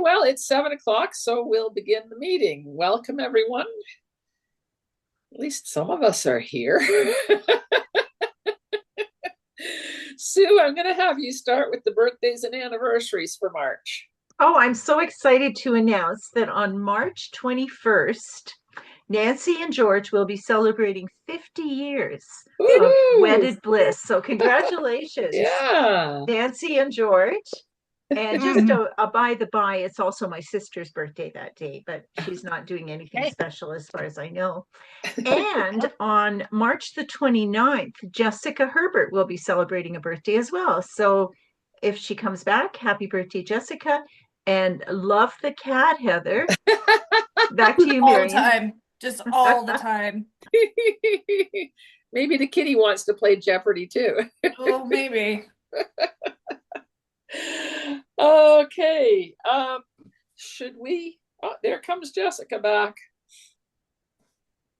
well, it's 7 o'clock, so we'll begin the meeting. Welcome, everyone. At least some of us are here. Sue, I'm going to have you start with the birthdays and anniversaries for March. Oh, I'm so excited to announce that on March 21st, Nancy and George will be celebrating 50 years of Woohoo! wedded bliss. So, congratulations, Yeah. Nancy and George. And just a by the by, it's also my sister's birthday that day, but she's not doing anything special as far as I know. And on March the 29th, Jessica Herbert will be celebrating a birthday as well. So if she comes back, happy birthday, Jessica. And love the cat, Heather. Back to you, All the Marion. time. Just all the time. Maybe the kitty wants to play Jeopardy too. Oh, maybe. Okay. Should we? Oh, there comes Jessica back.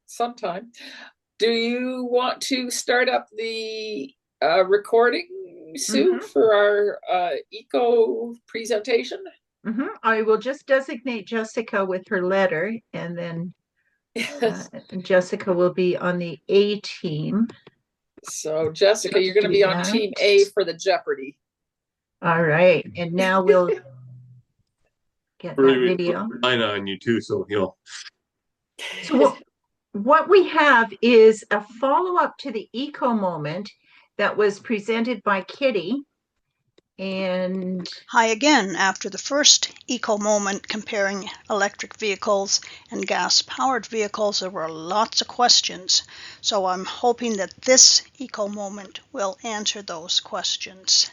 Sometime. Do you want to start up the recording, Sue, for our eco presentation? I will just designate Jessica with her letter, and then Yes. Jessica will be on the A team. So, Jessica, you're going to be on team A for the Jeopardy. All right. And now we'll get that video. Line on you too, so you know. So what we have is a follow-up to the eco moment that was presented by Kitty. And hi again. After the first eco moment comparing electric vehicles and gas-powered vehicles, there were lots of questions. So I'm hoping that this eco moment will answer those questions.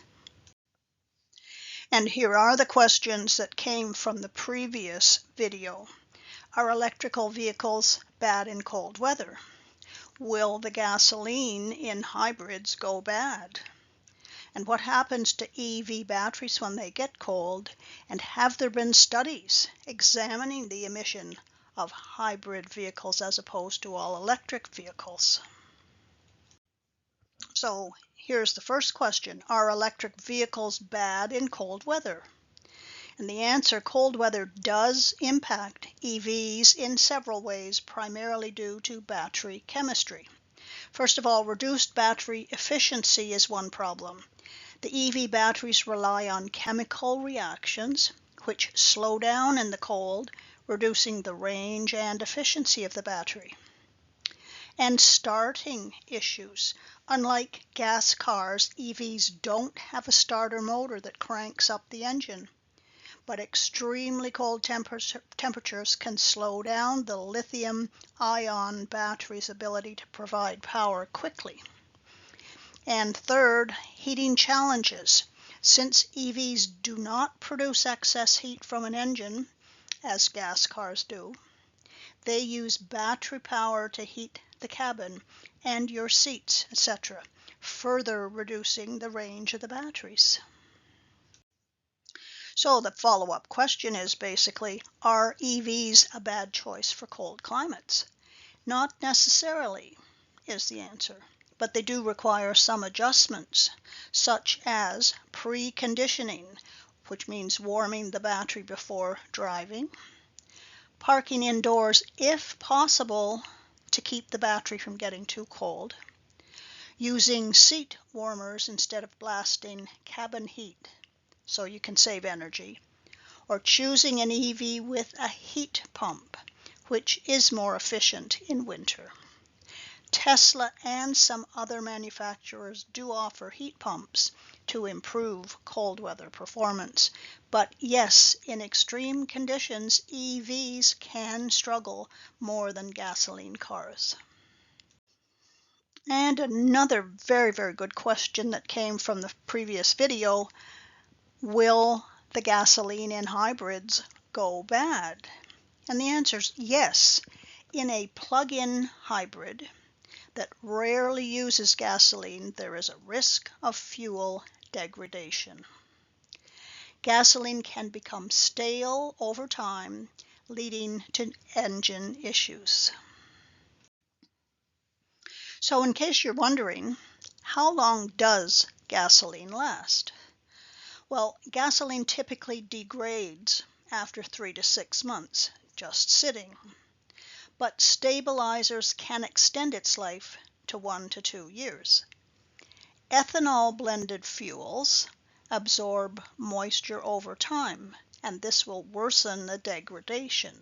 And here are the questions that came from the previous video. Are electrical vehicles bad in cold weather? Will the gasoline in hybrids go bad? And what happens to EV batteries when they get cold? And have there been studies examining the emission of hybrid vehicles as opposed to all electric vehicles? So here's the first question. Are electric vehicles bad in cold weather? And the answer, cold weather does impact EVs in several ways, primarily due to battery chemistry. First of all, reduced battery efficiency is one problem. The EV batteries rely on chemical reactions, which slow down in the cold, reducing the range and efficiency of the battery. And starting issues. Unlike gas cars, EVs don't have a starter motor that cranks up the engine. But extremely cold temperatures can slow down the lithium-ion battery's ability to provide power quickly. And third, heating challenges. Since EVs do not produce excess heat from an engine, as gas cars do, they use battery power to heat the cabin and your seats, etc., further reducing the range of the batteries. So the follow-up question is basically, are EVs a bad choice for cold climates? Not necessarily is the answer, but they do require some adjustments, such as preconditioning, which means warming the battery before driving, parking indoors if possible to keep the battery from getting too cold, using seat warmers instead of blasting cabin heat so you can save energy, or choosing an EV with a heat pump, which is more efficient in winter. Tesla and some other manufacturers do offer heat pumps to improve cold weather performance. But yes, in extreme conditions, EVs can struggle more than gasoline cars. And another very, very good question that came from the previous video, will the gasoline in hybrids go bad? And the answer is yes. In a plug-in hybrid that rarely uses gasoline, there is a risk of fuel degradation. Gasoline can become stale over time, leading to engine issues. So in case you're wondering, how long does gasoline last? Well, gasoline typically degrades after 3 to 6 months, just sitting. But stabilizers can extend its life to 1 to 2 years. Ethanol-blended fuels absorb moisture over time, and this will worsen the degradation.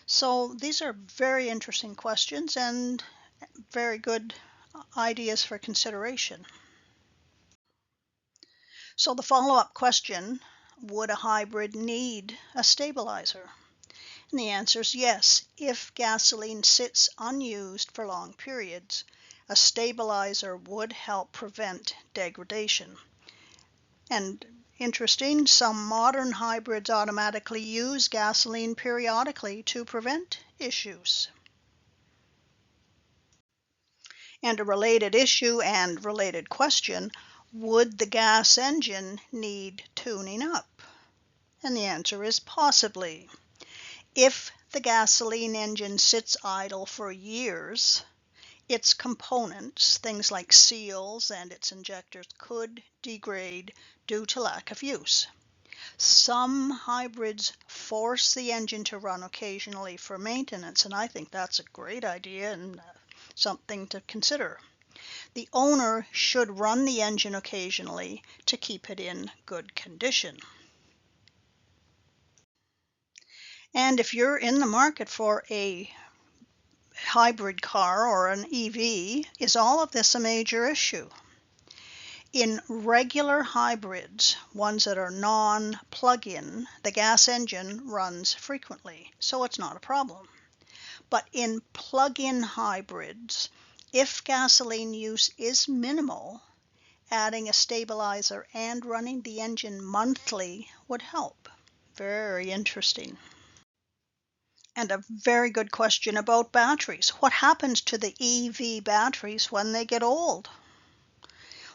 So these are very interesting questions and very good ideas for consideration. So the follow-up question, would a hybrid need a stabilizer? And the answer is yes. If gasoline sits unused for long periods, a stabilizer would help prevent degradation. And interesting, some modern hybrids automatically use gasoline periodically to prevent issues. And a related issue and related question, would the gas engine need tuning up? And the answer is possibly. If the gasoline engine sits idle for years, its components, things like seals and its injectors, could degrade due to lack of use. Some hybrids force the engine to run occasionally for maintenance, and I think that's a great idea and something to consider. The owner should run the engine occasionally to keep it in good condition. And if you're in the market for a hybrid car or an EV, is all of this a major issue? In regular hybrids, ones that are non-plug-in, the gas engine runs frequently, so it's not a problem. But in plug-in hybrids, if gasoline use is minimal, adding a stabilizer and running the engine monthly would help. Very interesting. And a very good question about batteries. What happens to the EV batteries when they get old?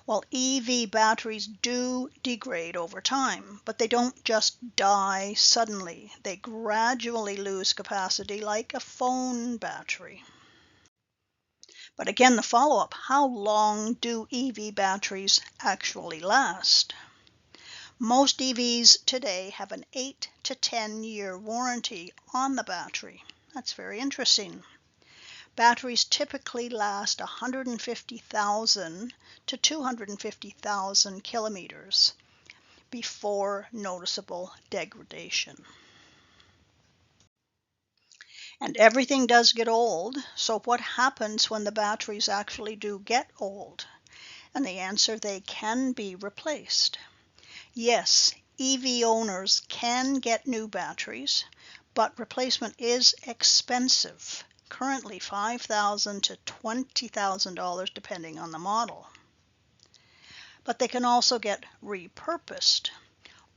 Well, EV batteries do degrade over time, but they don't just die suddenly. They gradually lose capacity like a phone battery. But again, the follow-up, how long do EV batteries actually last? Most EVs today have an 8 to 10-year warranty on the battery. That's very interesting. Batteries typically last 150,000 to 250,000 kilometers before noticeable degradation. And everything does get old, so what happens when the batteries actually do get old? And the answer, they can be replaced. Yes, EV owners can get new batteries, but replacement is expensive. Currently $5,000 to $20,000 depending on the model. But they can also get repurposed.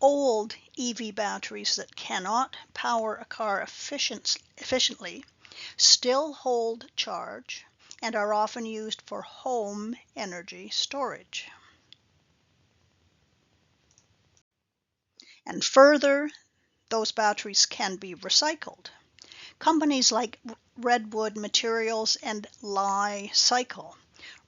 Old EV batteries that cannot power a car efficiently still hold charge and are often used for home energy storage. And further, those batteries can be recycled. Companies like Redwood Materials and Li-Cycle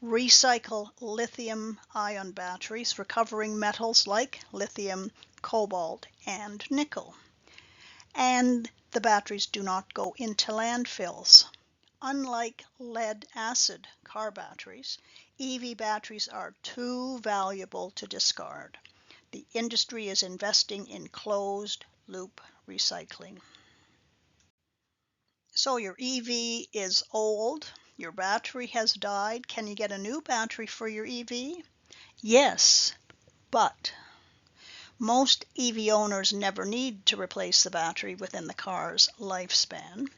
recycle lithium-ion batteries, recovering metals like lithium, cobalt, and nickel. And the batteries do not go into landfills. Unlike lead-acid car batteries, EV batteries are too valuable to discard. The industry is investing in closed-loop recycling. So your EV is old, your battery has died. Can you get a new battery for your EV? Yes, but most EV owners never need to replace the battery within the car's lifespan.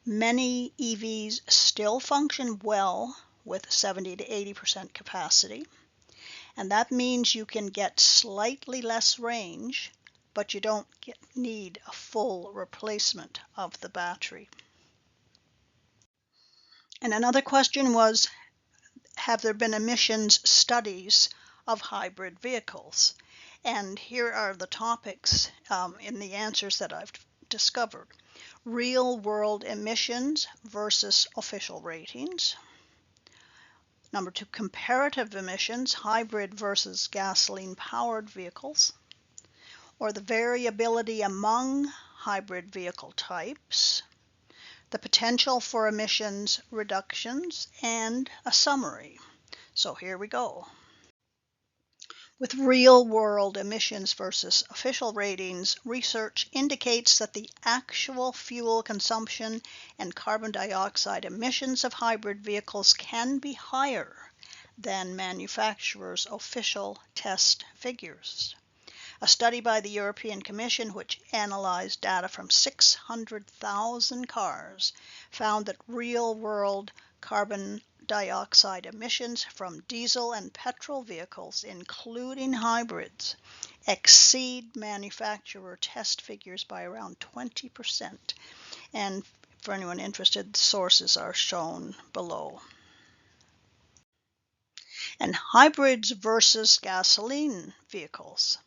Many EVs still function well with 70 to 80% capacity. And that means you can get slightly less range, but you don't need a full replacement of the battery. And another question was, have there been emissions studies of hybrid vehicles? And here are the topics in the answers that I've discovered. Real-world emissions versus official ratings. Number 2, comparative emissions, hybrid versus gasoline-powered vehicles. or the variability among hybrid vehicle types, the potential for emissions reductions, and a summary. So here we go. With real-world emissions versus official ratings, research indicates that the actual fuel consumption and carbon dioxide emissions of hybrid vehicles can be higher than manufacturers' official test figures. A study by the European Commission, which analyzed data from 600,000 cars, found that real-world carbon dioxide emissions from diesel and petrol vehicles, including hybrids, exceed manufacturer test figures by around 20%. And for anyone interested, the sources are shown below. And hybrids versus gasoline vehicles.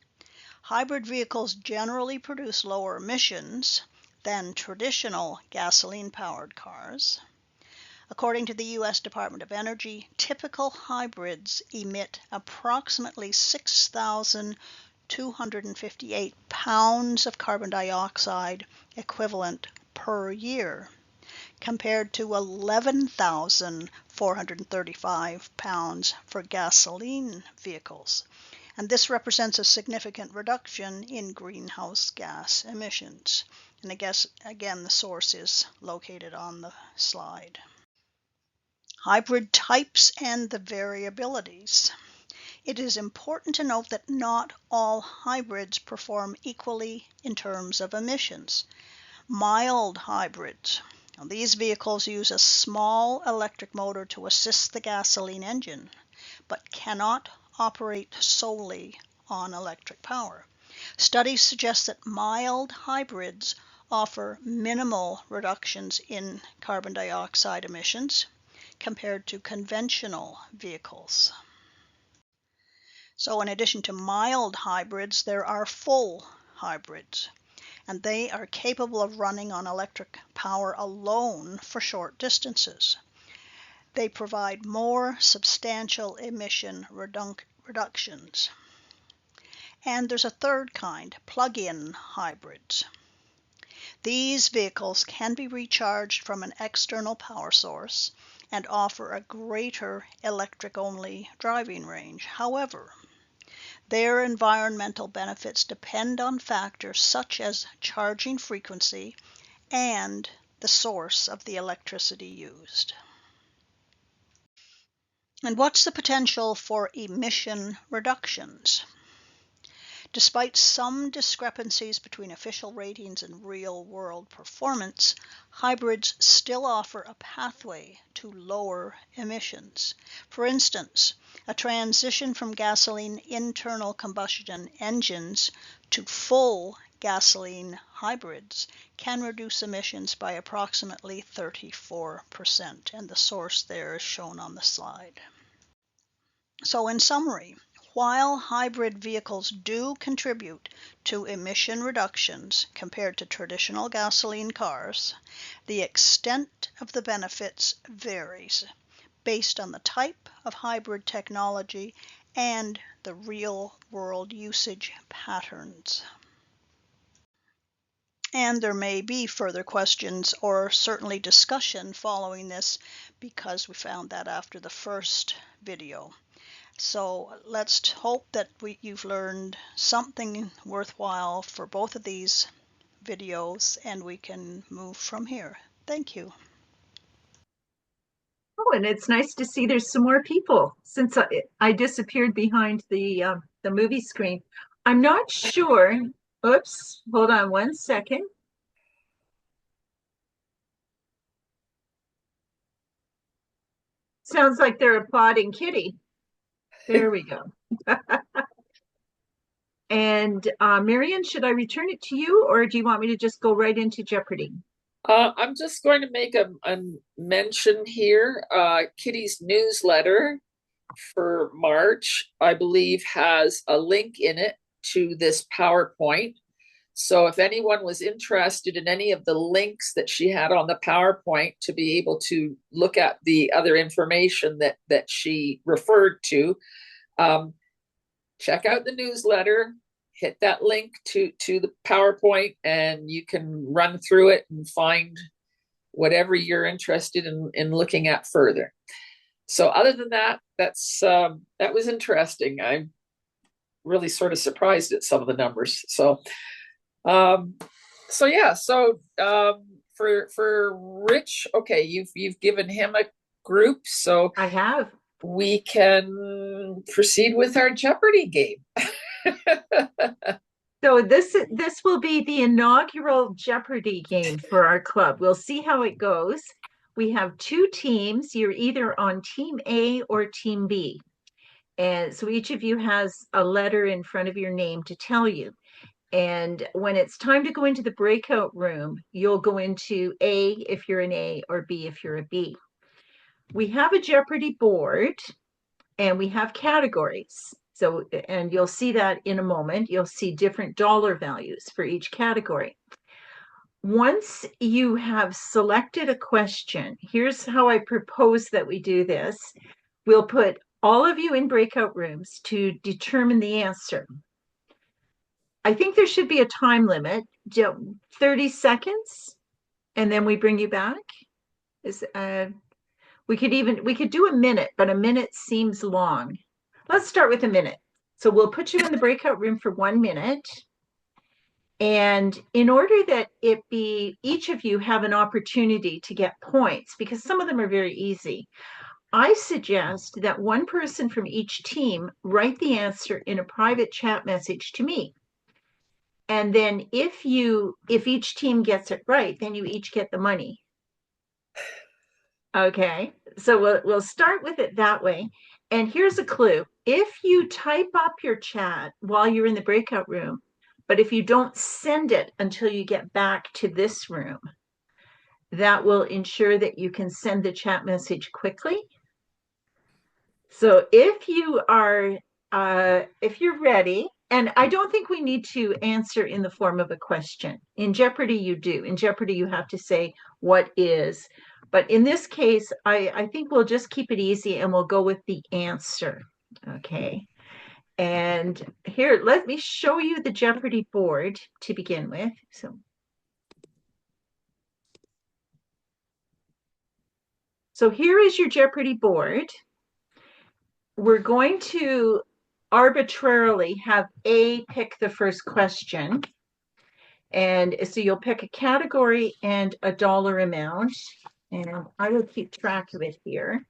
Hybrid vehicles generally produce lower emissions than traditional gasoline-powered cars. According to the U.S. Department of Energy, typical hybrids emit approximately 6,258 pounds of carbon dioxide equivalent per year, compared to 11,435 pounds for gasoline vehicles. And this represents a significant reduction in greenhouse gas emissions. And I guess, again, the source is located on the slide. Hybrid types and the variabilities. It is important to note that not all hybrids perform equally in terms of emissions. Mild hybrids. Now, these vehicles use a small electric motor to assist the gasoline engine, but cannot operate solely on electric power. Studies suggest that mild hybrids offer minimal reductions in carbon dioxide emissions compared to conventional vehicles. So in addition to mild hybrids, there are full hybrids, and they are capable of running on electric power alone for short distances. They provide more substantial emission reductions. And there's a third kind, plug-in hybrids. These vehicles can be recharged from an external power source and offer a greater electric-only driving range. However, their environmental benefits depend on factors such as charging frequency and the source of the electricity used. And what's the potential for emission reductions? Despite some discrepancies between official ratings and real-world performance, hybrids still offer a pathway to lower emissions. For instance, a transition from gasoline internal combustion engines to full gasoline hybrids can reduce emissions by approximately 34%, and the source there is shown on the slide. So in summary, while hybrid vehicles do contribute to emission reductions compared to traditional gasoline cars, the extent of the benefits varies based on the type of hybrid technology and the real-world usage patterns. And there may be further questions or certainly discussion following this, because we found that after the first video. So let's hope that you've learned something worthwhile for both of these videos, and we can move from here. Thank you. Oh, and it's nice to see there's some more people since I disappeared behind the movie screen. I'm not sure. Oops, hold on one second. Sounds like they're applauding Kitty. There we go. And Marion, should I return it to you, or do you want me to just go right into Jeopardy? I'm just going to make a mention here. Kitty's newsletter for March, I believe, has a link in it to this PowerPoint. So if anyone was interested in any of the links that she had on the PowerPoint to be able to look at the other information that she referred to, check out the newsletter. hit that link to the PowerPoint, and you can run through it and find whatever you're interested in looking at further. So other than that, that was interesting. I'm really sort of surprised at some of the numbers. So yeah, for Rich, okay, you've given him a group, so I have. we can proceed with our Jeopardy game. So this will be the inaugural Jeopardy game for our club. We'll see how it goes. We have two teams. You're either on Team A or Team B. And so each of you has a letter in front of your name to tell you. And when it's time to go into the breakout room, you'll go into A if you're an A or B if you're a B. We have a Jeopardy board and we have categories. So, and you'll see that in a moment. You'll see different dollar values for each category. Once you have selected a question, here's how I propose that we do this. We'll put all of you in breakout rooms to determine the answer. I think there should be a time limit, 30 seconds, and then we bring you back. We could do a minute, but a minute seems long. Let's start with a minute. So we'll put you in the breakout room for 1 minute. And in order that each of you have an opportunity to get points, because some of them are very easy, I suggest that one person from each team write the answer in a private chat message to me. And then if each team gets it right, then you each get the money. Okay, so we'll start with it that way. And here's a clue. If you type up your chat while you're in the breakout room, but if you don't send it until you get back to this room, that will ensure that you can send the chat message quickly. So if you're ready, and I don't think we need to answer in the form of a question. In Jeopardy, you do. In Jeopardy, you have to say what is. But in this case, I think we'll just keep it easy and we'll go with the answer. Okay. And here, let me show you the Jeopardy board to begin with. So here is your Jeopardy board. We're going to arbitrarily have A pick the first question. And so you'll pick a category and a dollar amount. And I will keep track of it here.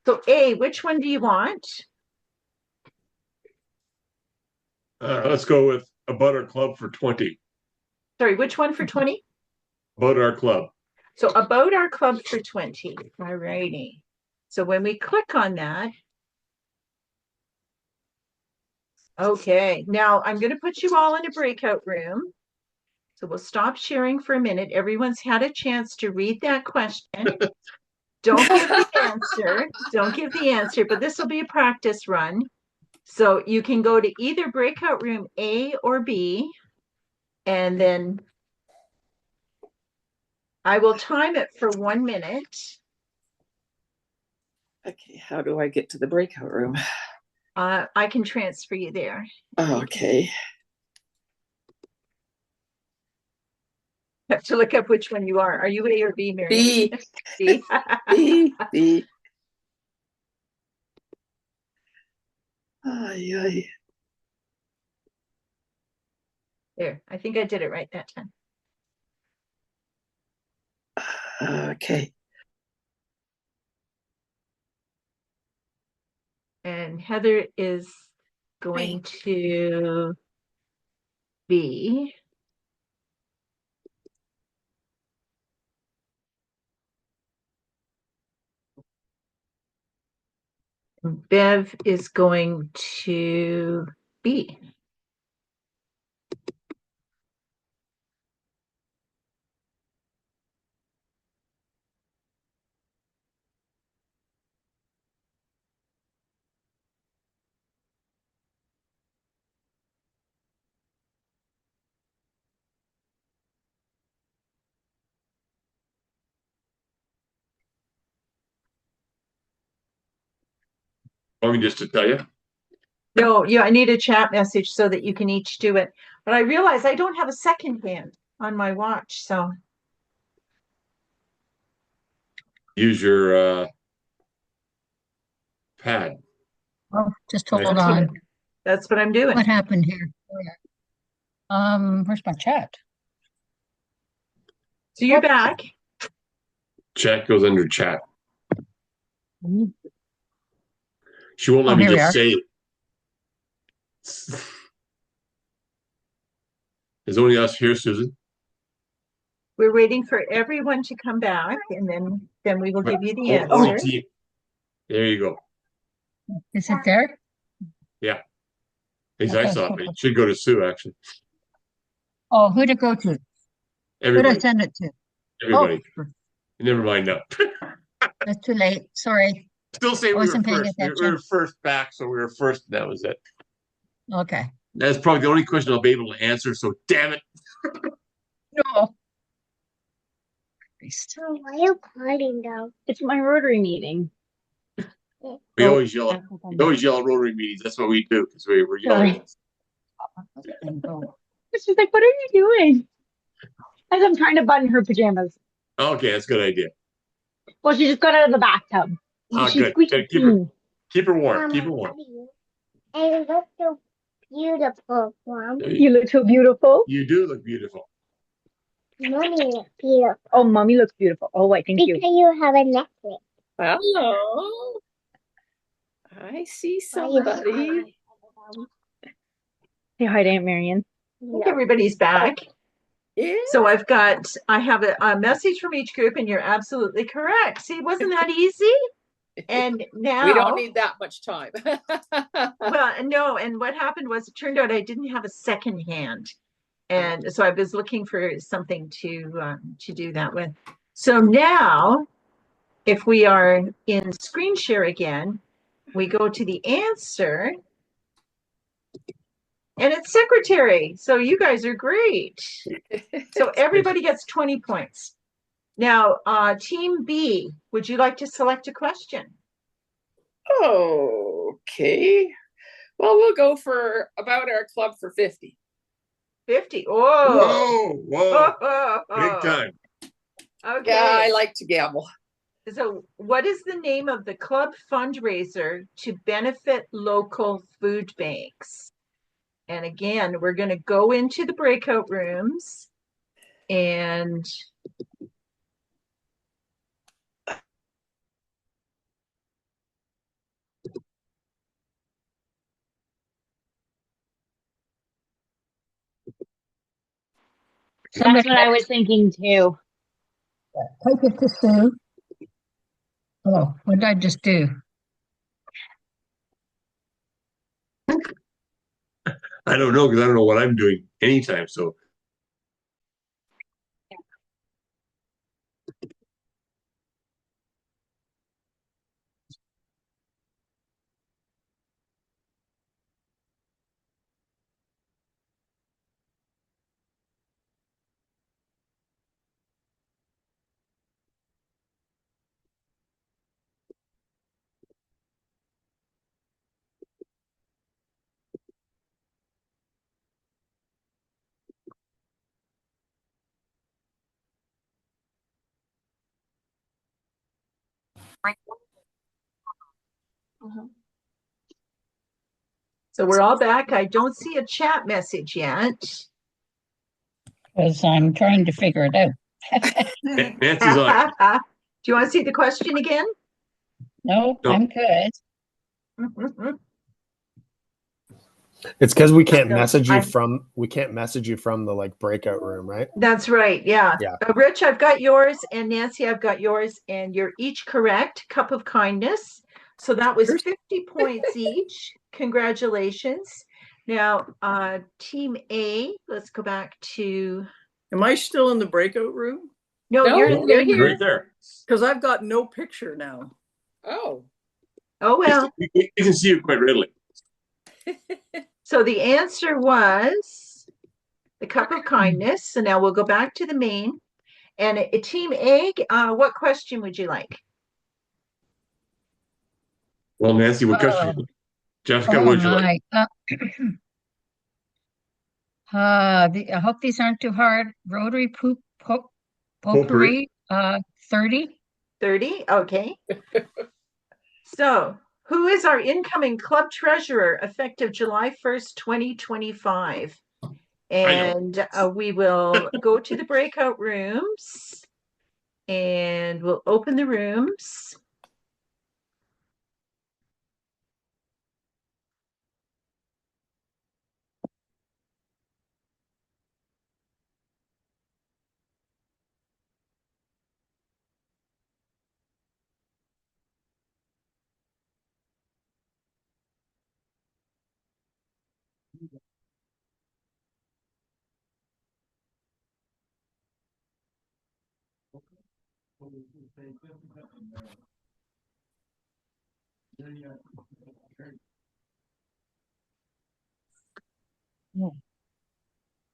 So A, which one do you want? Let's go with About Our Club for 20. Sorry, which one for 20? About Our Club. So About Our Club for 20. All righty. So when we click on that, okay, now I'm going to put you all in a breakout room. So we'll stop sharing for a minute. Everyone's had a chance to read that question. Don't give the answer. Don't give the answer, but this will be a practice run. So you can go to either breakout room A or B, and then I will time it for 1 minute. Okay, how do I get to the breakout room? I can transfer you there. Okay. Have to look up which one you are. Are you A or B, Mary? B. B. B. Ay, ay. There, I think I did it right that time. Okay. And Heather is going to B. Bev is going to B. Want me just to tell you? No, yeah, I need a chat message so that you can each do it. But I realize I don't have a second hand on my watch, so Use your pad. Oh, just hold That's that's what, on. that's what I'm doing. What happened here? Where's my chat? So you're back. Chat goes under chat. Mhm. She won't let Oh, me here we just are. say it. There's only us here, Susan. We're waiting for everyone to come back, and then we will give you the Oh, answer. there you go. Is it there? Yeah. At least I Okay, saw it. cool. It should go to Sue, actually. Oh, who'd it go to? Who'd I Everybody. send it to? Everybody. Oh, Never mind now. that's too late. Sorry. Still say I we were wasn't paying first. We attention. were first back, so we were first. And that was it. Okay. That's probably the only question I'll be able to answer. So damn it. No. So why are you partying though? It's my Rotary meeting. We always yell. We always yell at Rotary meetings. That's what we do because we're yelling. She's like, what are you doing? As I'm trying to button her pajamas. Okay, that's a good idea. Well, she just got out of the bathtub. Oh, She's good. squeaky Keep her warm. Keep her warm. And look so beautiful, Mom. You look so beautiful. You do look beautiful. Mommy looks beautiful. Oh, Mommy looks beautiful. Oh, I thank you. Because you have a necklace. Hello. I see somebody. Say hi to Aunt Marion. I think everybody's back. Yeah. So I have a message from each group, and you're absolutely correct. See, wasn't that easy? And now We don't need that much time. well, no, and what happened was it turned out I didn't have a second hand. And so I was looking for something to do that with. So now, if we are in screen share again, we go to the answer, and it's secretary. So you guys are great. So everybody gets 20 points. Now, Team B, would you like to select a question? Okay. Well, we'll go for about our club for 50. 50. Oh, Whoa. Big time. Okay. Yeah, I like to gamble. So, what is the name of the club fundraiser to benefit local food banks? And again, we're going to go into the breakout rooms and That's what I was thinking too. Take it to Sue. Oh, what did I just do? I don't know because I don't know what I'm doing anytime. So so we're all back. I don't see a chat message yet. Because I'm trying to figure it out. Nancy's on. Do you want to see the question again? No, No. I'm good. It's because we can't No, message you from the like breakout room, right? That's right. Yeah. Yeah. Rich, I've got yours, and Nancy, I've got yours, and you're each correct. Cup of kindness. So that was 50 points each. Congratulations. Now, Team A, let's go back to. Am I still in the breakout room? No, No, you're you're here. Right there. Because I've got no picture now. Oh. Oh, well. You can see you quite readily. So the answer was the cup of kindness. So now we'll go back to the main. And Team A, what question would you like? Well, Nancy, what question? Jessica, Oh would you like? my. I hope these aren't too hard. Rotary Potpourri? potpourri, 30. 30? Okay. So, who is our incoming club treasurer effective July 1st, 2025? And we will go to the breakout rooms and we'll open the rooms.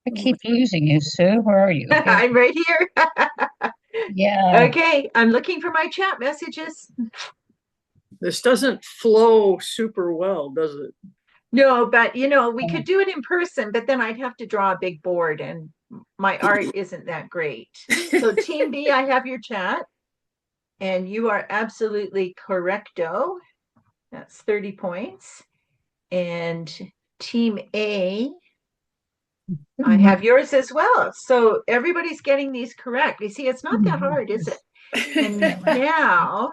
I keep losing you, Sue. Where are you? Here. I'm right here. Yeah. Okay, I'm looking for my chat messages. This doesn't flow super well, does it? No, but you know, we could do it in person, but then I'd have to draw a big board and my art isn't that great. So Team B, I have your chat and you are absolutely correcto. That's 30 points. And Team A, I have yours as well. So everybody's getting these correct. You see, it's not that hard, is it? And now,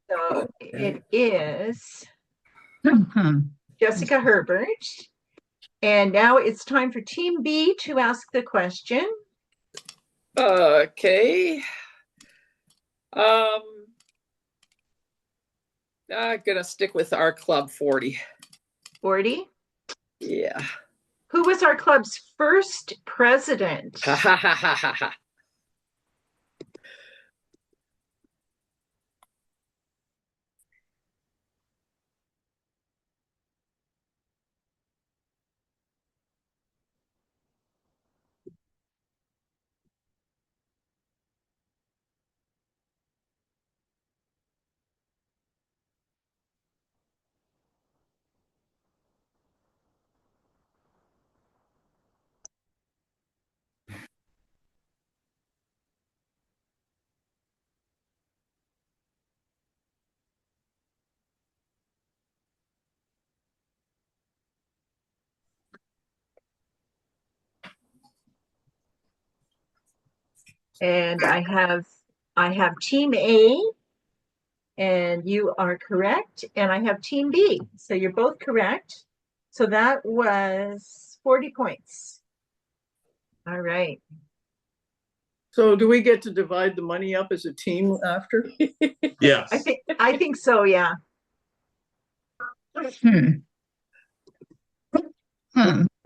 so it is Jessica Herbert. And now it's time for Team B to ask the question. Okay. I'm gonna stick with our club 40. 40? Yeah. Who was our club's first president? Ha ha ha ha ha ha. And I have Team A, and you are correct. And I have Team B, so you're both correct. So that was 40 points. All right. So do we get to divide the money up as a team after? Yes. I think so, yeah. Hmm.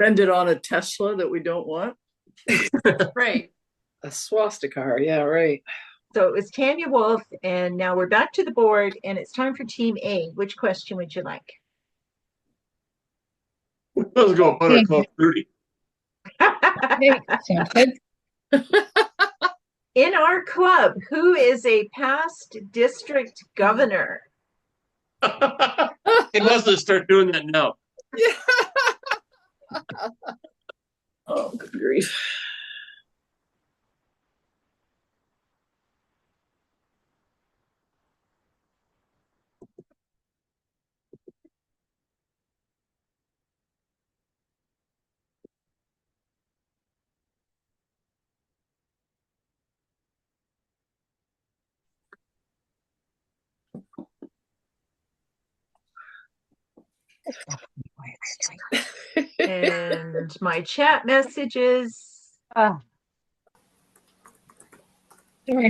Spend it on a Tesla that we don't want? Right. A swastika, yeah, right. So it was Tanya Wolf, and now we're back to the board, and it's time for Team A. Which question would you like? Let's go put a club 30. Sounds good. In our club, who is a past district governor? Hey, Leslie, start doing that now. Yeah. Oh, good grief. And my chat messages. Sorry,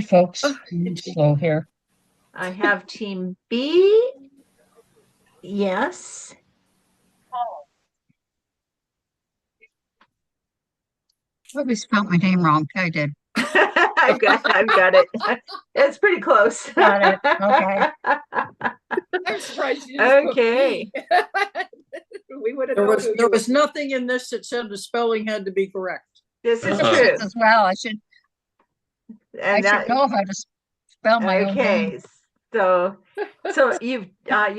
folks. I'm slow here. I have Team B. Yes. Probably spelled my name wrong. I did. I've got it. It's pretty close. Got it. Okay. I'm surprised you didn't put Okay. me. We would have There known was who there you was nothing in this that said the spelling had to be correct. This is Uh-huh. true. As well, I should And know how to spell my own okay. name. So you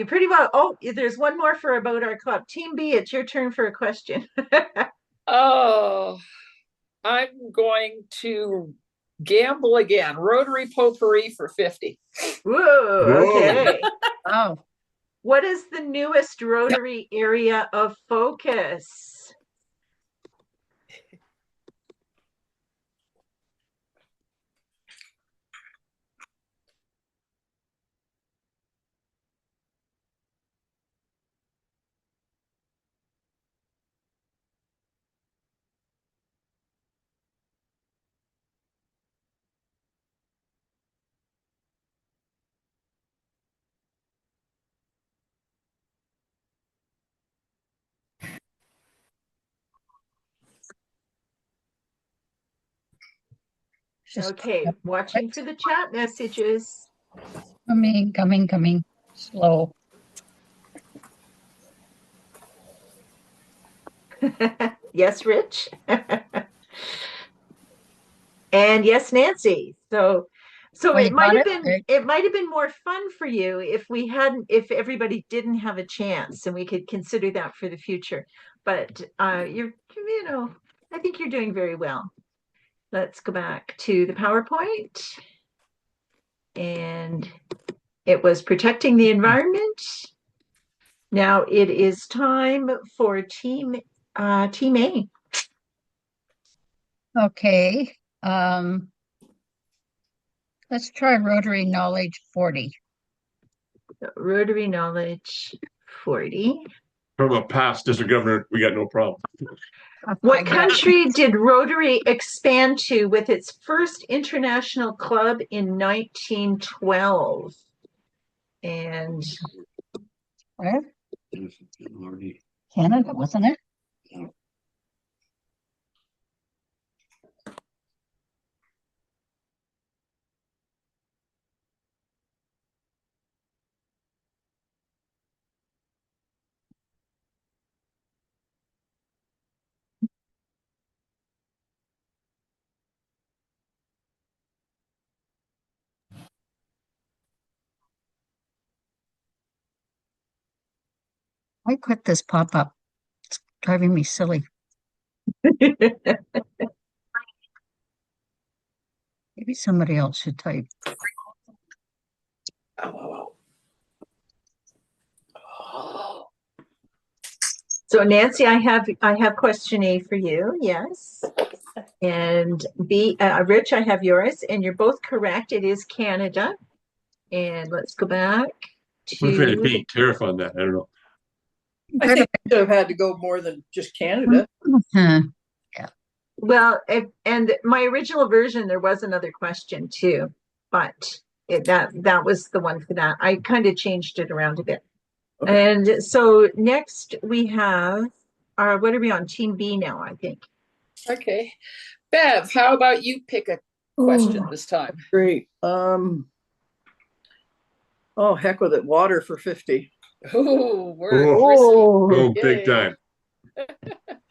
pretty well. Oh, there's one more for about our club. Team B, it's your turn for a question. Oh, I'm going to gamble again. Rotary potpourri for 50. Whoa, okay. Oh, What is the newest Rotary area of focus? Okay, watching for the chat messages. Coming. Slow. Yes, Rich. And yes, Nancy. So it might have been more fun for you if everybody didn't have a chance, and we could consider that for the future. But I think you're doing very well. Let's go back to the PowerPoint. And it was protecting the environment. Now it is time for Team A. Okay. Let's try Rotary Knowledge 40. Rotary Knowledge 40. From a past district governor, we got no problem. What country did Rotary expand to with its first international club in 1912? And Where? Canada, wasn't it? Why quit this pop-up? It's driving me silly. Maybe somebody else should type. so Nancy, I have question A for you. Yes. And B, Rich, I have yours, and you're both correct. It is Canada. And let's go back What if to they paint tariff on that? I don't know. I think we should have had to go more than just Canada. well, and my original version, there was another question too, but that was the one for that. I kind of changed it around a bit. Okay. And so next we have what are we on? Team B now, I think. Okay. Bev, how about you pick a question this time? Great. Oh, heck with it. Water for 50. Oh, big time.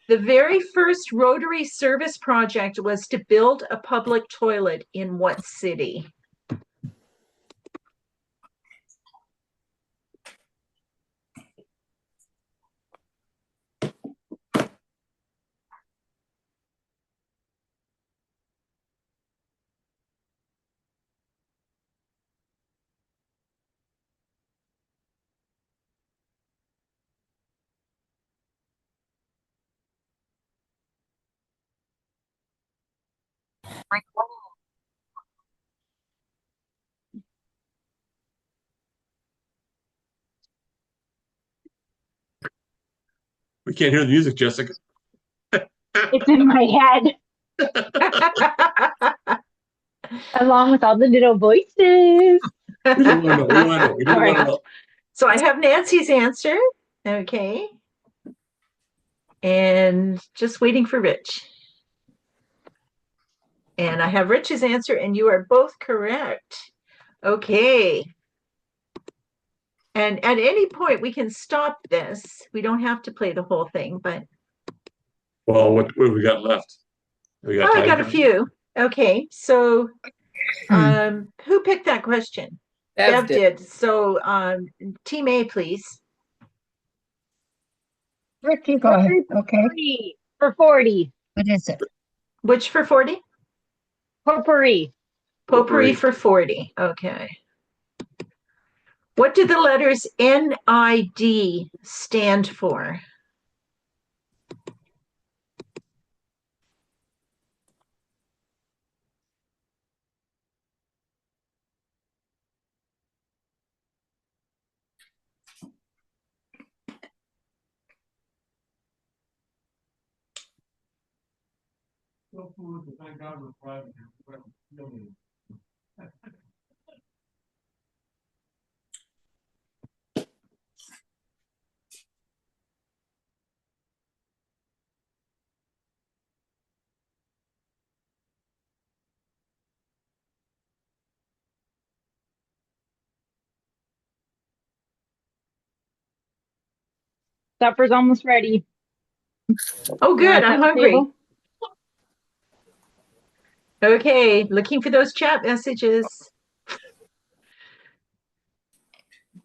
The very first Rotary service project was to build a public toilet in what city? We can't hear the music, Jessica. It's in my head, along with all the little voices. We want to know. So I have Nancy's answer. Okay. And just waiting for Rich. And I have Rich's answer, and you are both correct. Okay. And at any point, we can stop this. We don't have to play the whole thing, but. Well, what have we got left? I got a few. Okay. So who picked that question? Bev did. So Team A, please. Rick, you go ahead. Okay. For 40. What is it? Which for 40? Potpourri. Potpourri for 40. Okay. What do the letters NID stand for? Supper's almost ready. Oh, good. I'm hungry. Table? Okay, looking for those chat messages.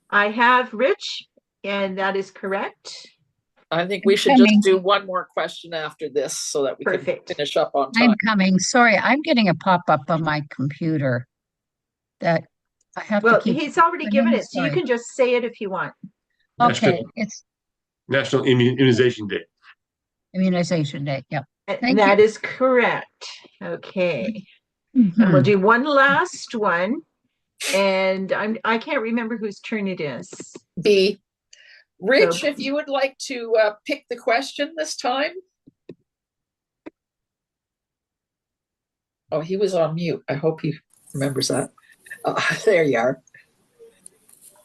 I have Rich, and that is correct. I think we should just do one more question after this so that we Perfect. can finish up on time. I'm coming. Sorry, I'm getting a pop-up on my computer that I have to Well, keep. he's already given it, so you Sorry. can just say it if you want. Okay, it's National Immunization Day. Immunization Day. Yep. And Thank that you. is correct. Okay. And Mhm. we'll do one last one. And I can't remember whose turn it is. B. Rich, So- if you would like to pick the question this time. Oh, he was on mute. I hope he remembers that. There you are.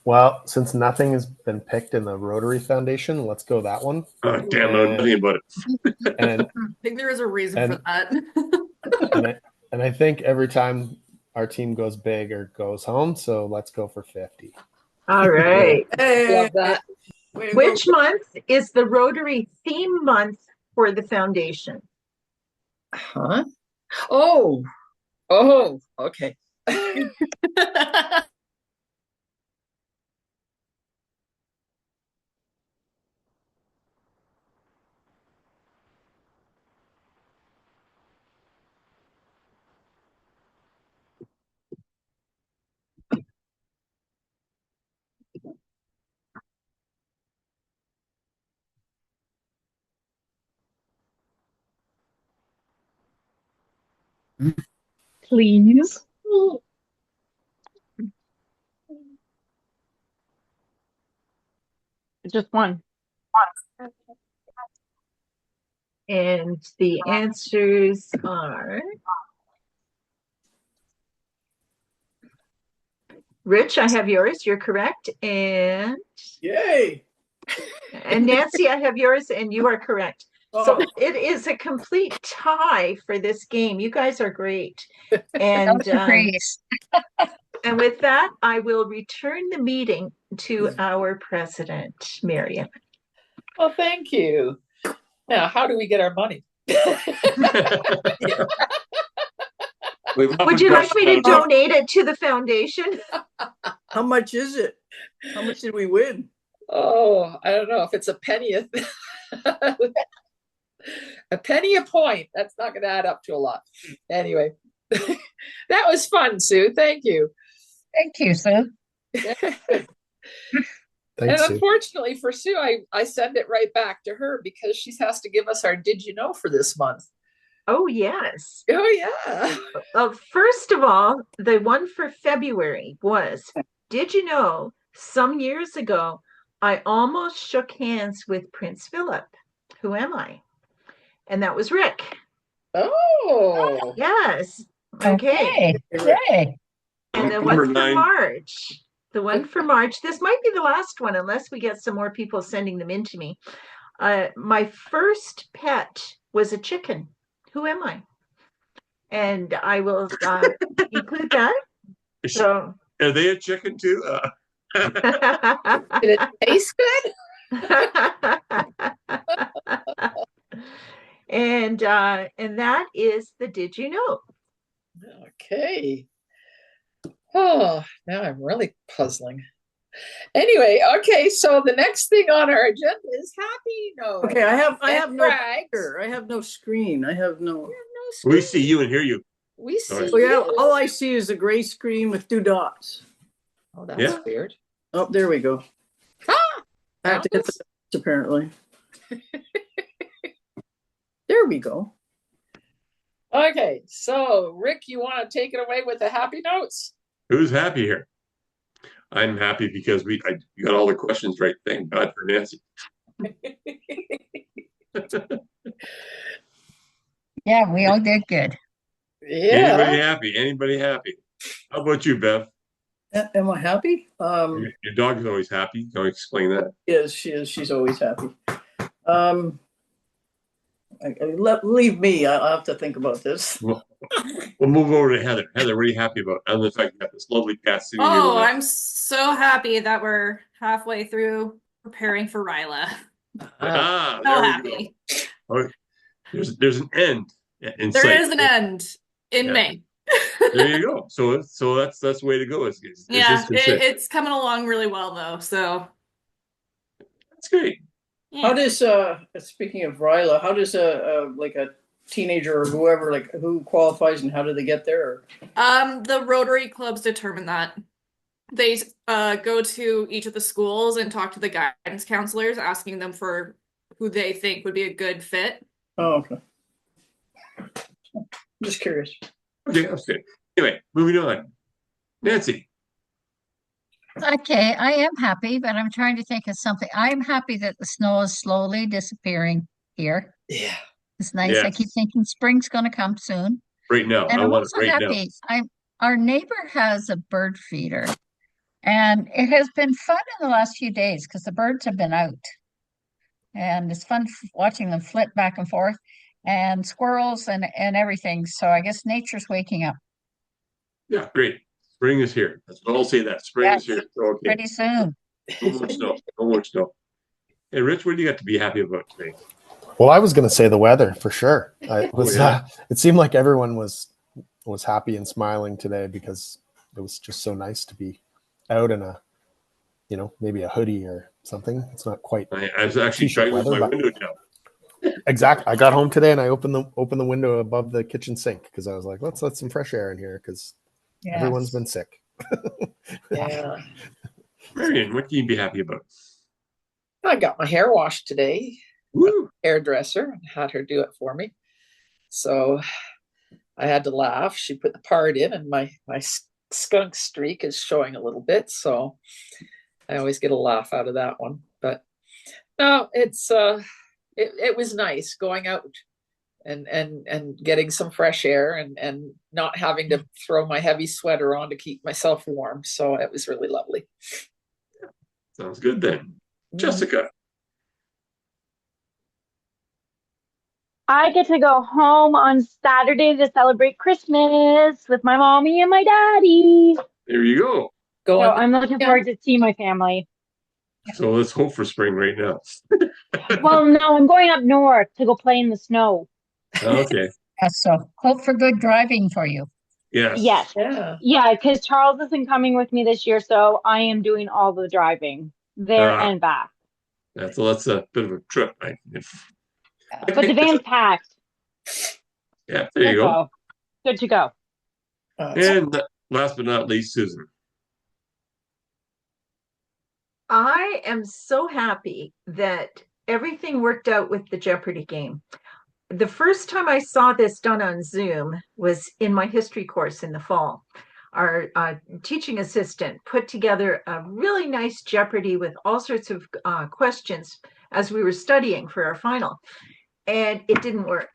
Well, since nothing has been picked in the Rotary Foundation, let's go that one. Oh, damn, I know nothing about it. And I think there is a reason for that. and I think every time our team goes big or goes home, so let's go for 50. All right. Hey, Love that. way to Which go. month is the Rotary theme month for the foundation? Huh? Oh, okay. Please. Just one. And the answers are Rich, I have yours. You're correct. And Yay. Nancy, I have yours, and you are correct. So Oh. it is a complete tie for this game. You guys are great. And and with that, I will return the meeting to our president, Miriam. Well, thank you. Now, how do we get our money? Would you like me to donate it to the foundation? How much is it? How much did we win? Oh, I don't know if it's a penny. A penny a point. That's not going to add up to a lot. Anyway, that was fun, Sue. Thank you. Thank you, Sue. Thanks, And Sue. unfortunately for Sue, I send it right back to her because she has to give us our did you know for this month. Oh, yes. Oh, yeah. First of all, the one for February was, did you know some years ago, I almost shook hands with Prince Philip. Who am I? And that was Rick. Oh. Yes. Okay. Yay. And the one for March. The one for March. This might be the last one, unless we get some more people sending them in to me. My first pet was a chicken. Who am I? And I will include that. So Are they a chicken too? Did it taste good? and that is the did you know? Okay. Oh, now I'm really puzzling. Anyway, okay, so the next thing on our agenda is happy note. Okay, I have And no brags. picture. I have no screen. I have no. We have no We screen. see you and hear you. We see Oh yeah, you. all I see is a gray screen with 2 dots. Oh, that's Yeah. weird. Oh, there we go. Ah, I have to hit the dots, apparently. There we go. Okay, so Rick, you want to take it away with the happy notes? Who's happy here? I'm happy because you got all the questions right. Thank God for Nancy. Yeah, we all did good. Yeah. Anybody happy? Anybody happy? How about you, Bev? Am I happy? Your dog is always happy. Can you explain that? She is. She's always happy. Leave me. I'll have to think about this. We'll move over to Heather. Heather, what are you happy about? Other than the fact you got this lovely cat sitting in your Oh, lap. I'm so happy that we're halfway through preparing for Ryla. There So we go. happy. Oh, there's an end in There sight. is an end in Yeah. May. There you go. So that's the way to go. It's Yeah, just consistent. it's coming along really well though. So That's great. yeah. How does speaking of Ryla, how does like a teenager or whoever, like, who qualifies and how do they get there? The Rotary clubs determine that. They go to each of the schools and talk to the guidance counselors, asking them for who they think would be a good fit. Oh, okay. Just curious. Okay, that's good. Anyway, moving on. Nancy. Okay, I am happy, but I'm trying to think of something. I'm happy that the snow is slowly disappearing here. Yeah. It's nice. I keep Yes. thinking spring's going to come soon. Right now. And I I'm want it also right now. happy. Our neighbor has a bird feeder, and it has been fun in the last few days because the birds have been out, and it's fun watching them flit back and forth, and squirrels and everything. So I guess nature's waking up. Yeah, great. Spring is here. That's what I'll say. That spring is Yes, here. So, okay. pretty soon. No more snow. No more snow. Hey, Rich, what do you got to be happy about today? Well, I was going to say the weather for sure. Yeah. It seemed like everyone was happy and smiling today because it was just so nice to be out in maybe a hoodie or something. It's not quite I was actually t-shirt trying with weather, my but window down. exactly. I got home today and I opened the window above the kitchen sink because I was like, let's let some fresh air in here because everyone's been sick. Yeah. Marion, what can you be happy about? I got my hair washed today. Woo! Hairdresser and had her do it for me. So I had to laugh. She put the part in and my skunk streak is showing a little bit. So I always get a laugh out of that one. But no, it was nice going out and getting some fresh air and not having to throw my heavy sweater on to keep myself warm. So it was really lovely. Sounds good then. Jessica. I get to go home on Saturday to celebrate Christmas with my mommy and my daddy. There you go. So I'm looking forward to see my family. So let's hope for spring right now. Well, no, I'm going up north to go play in the snow. Okay. So hope for good driving for you. Yes. Yes. Yeah. Yeah, because Charles isn't coming with me this year, so I am doing all the driving there and back. That's a bit of a trip. But the van's packed. Yeah, there you go. Good to go. And last but not least, Susan. I am so happy that everything worked out with the Jeopardy game. The first time I saw this done on Zoom was in my history course in the fall. Our teaching assistant put together a really nice Jeopardy with all sorts of questions as we were studying for our final, and it didn't work.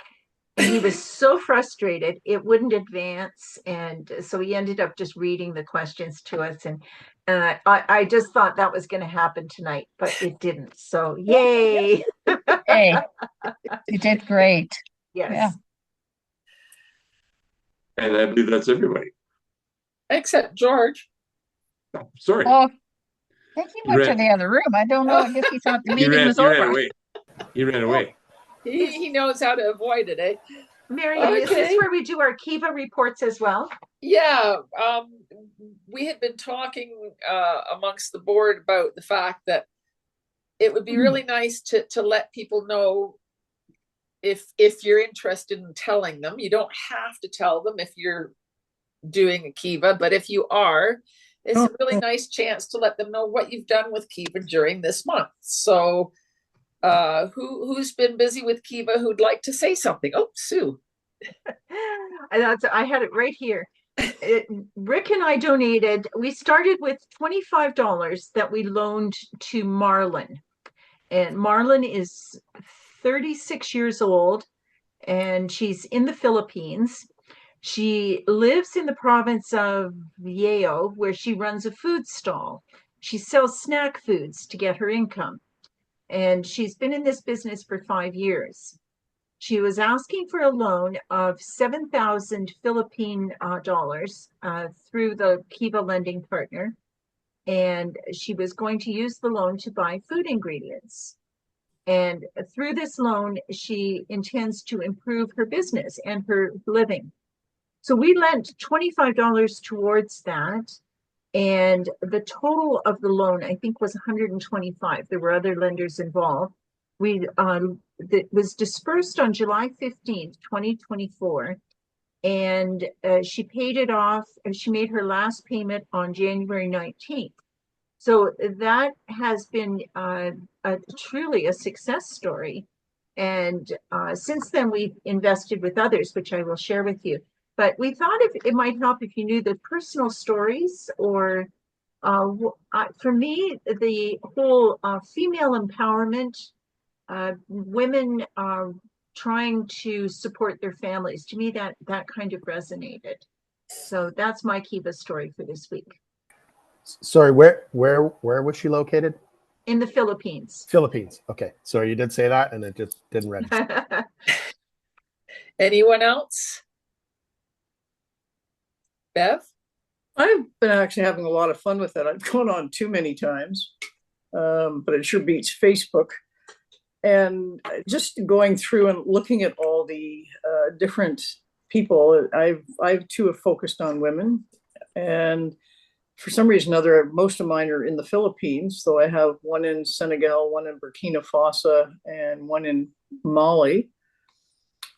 And he was so frustrated, it wouldn't advance. And so he ended up just reading the questions to us. And I just thought that was going to happen tonight, but it didn't. So yay. Hey, you did great. Yes. Yeah. And I believe that's everybody. Except George. Oh, sorry. Oh, I think he went to the other room. I don't know. I guess he thought the meeting was over. He ran away. He knows how to avoid it, eh? Marion, is this Okay. where we do our Kiva reports as well? Yeah, we had been talking amongst the board about the fact that it would be really nice to let people know if you're interested in telling them. You don't have to tell them if you're doing a Kiva, but if you are, it's a really nice chance to let them know what you've done with Kiva during this month. So who's been busy with Kiva who'd like to say something? Oh, Sue. I had it right here. Rick and I donated. We started with $25 that we loaned to Marlon. And Marlon is 36 years old and she's in the Philippines. She lives in the province of Yeo, where she runs a food stall. She sells snack foods to get her income. And she's been in this business for 5 years. She was asking for a loan of 7,000 Philippine dollars through the Kiva lending partner. And she was going to use the loan to buy food ingredients. And through this loan, she intends to improve her business and her living. So we lent $25 towards that. And the total of the loan, I think, was 125. There were other lenders involved. That was dispersed on July 15th, 2024. And she paid it off. She made her last payment on January 19th. So that has been truly a success story. And since then, we've invested with others, which I will share with you. But we thought it might help if you knew the personal stories, or for me, the whole female empowerment, women trying to support their families. To me, that kind of resonated. So that's my Kiva story for this week. Sorry, where was she located? In the Philippines. Philippines. Okay. Sorry, you did say that and it just didn't register. Anyone else? Bev? I've been actually having a lot of fun with it. I've gone on too many times, but it sure beats Facebook. And just going through and looking at all the different people, I've too have focused on women. And for some reason or other, most of mine are in the Philippines, though I have one in Senegal, one in Burkina Faso, and one in Mali.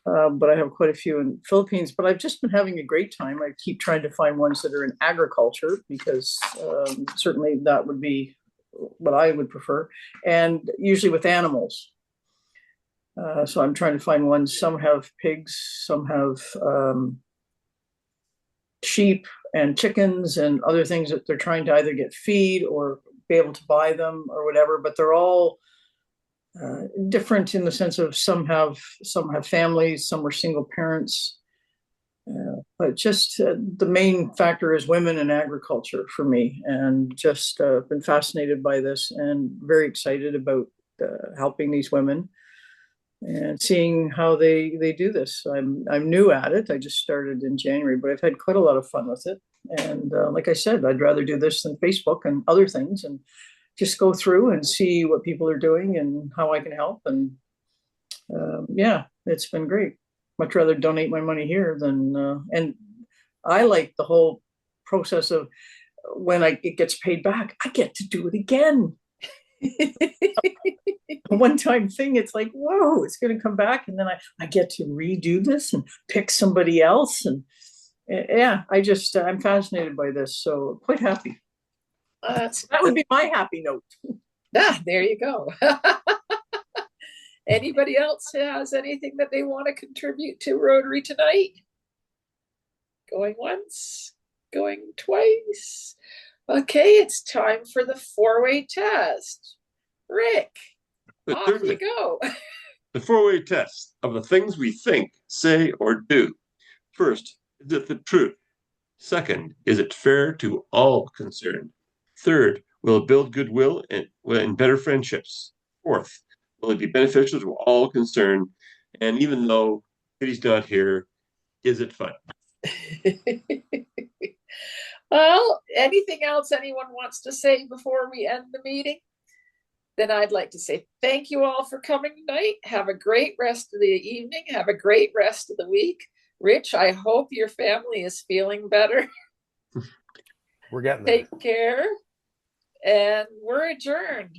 But I have quite a few in the Philippines. But I've just been having a great time. I keep trying to find ones that are in agriculture, because certainly that would be what I would prefer, and usually with animals. So I'm trying to find ones. Some have pigs, some have sheep and chickens and other things that they're trying to either get feed or be able to buy them or whatever. But they're all different in the sense of some have families, some are single parents. But just the main factor is women in agriculture for me, and just been fascinated by this and very excited about helping these women and seeing how they do this. I'm new at it. I just started in January, but I've had quite a lot of fun with it. And like I said, I'd rather do this than Facebook and other things, and just go through and see what people are doing and how I can help. And yeah, it's been great. Much rather donate my money here than, and I like the whole process of when it gets paid back, I get to do it again. A one-time thing, it's like, whoa, it's going to come back, and then I get to redo this and pick somebody else. And yeah, I'm fascinated by this, so quite happy. That would be my happy note. There you go. Anybody else has anything that they want to contribute to Rotary tonight? Going once, going twice. Okay, it's time for the four-way test. Rick, off you go. The four-way test of the things we think, say, or do. First, is it the truth? Second, is it fair to all concerned? Third, will it build goodwill and better friendships? Fourth, will it be beneficial to all concerned? And even though Kitty's not here, is it fun? Well, anything else anyone wants to say before we end the meeting? then I'd like to say thank you all for coming tonight. Have a great rest of the evening. Have a great rest of the week. Rich, I hope your family is feeling better. We're getting there. Take care. And we're adjourned.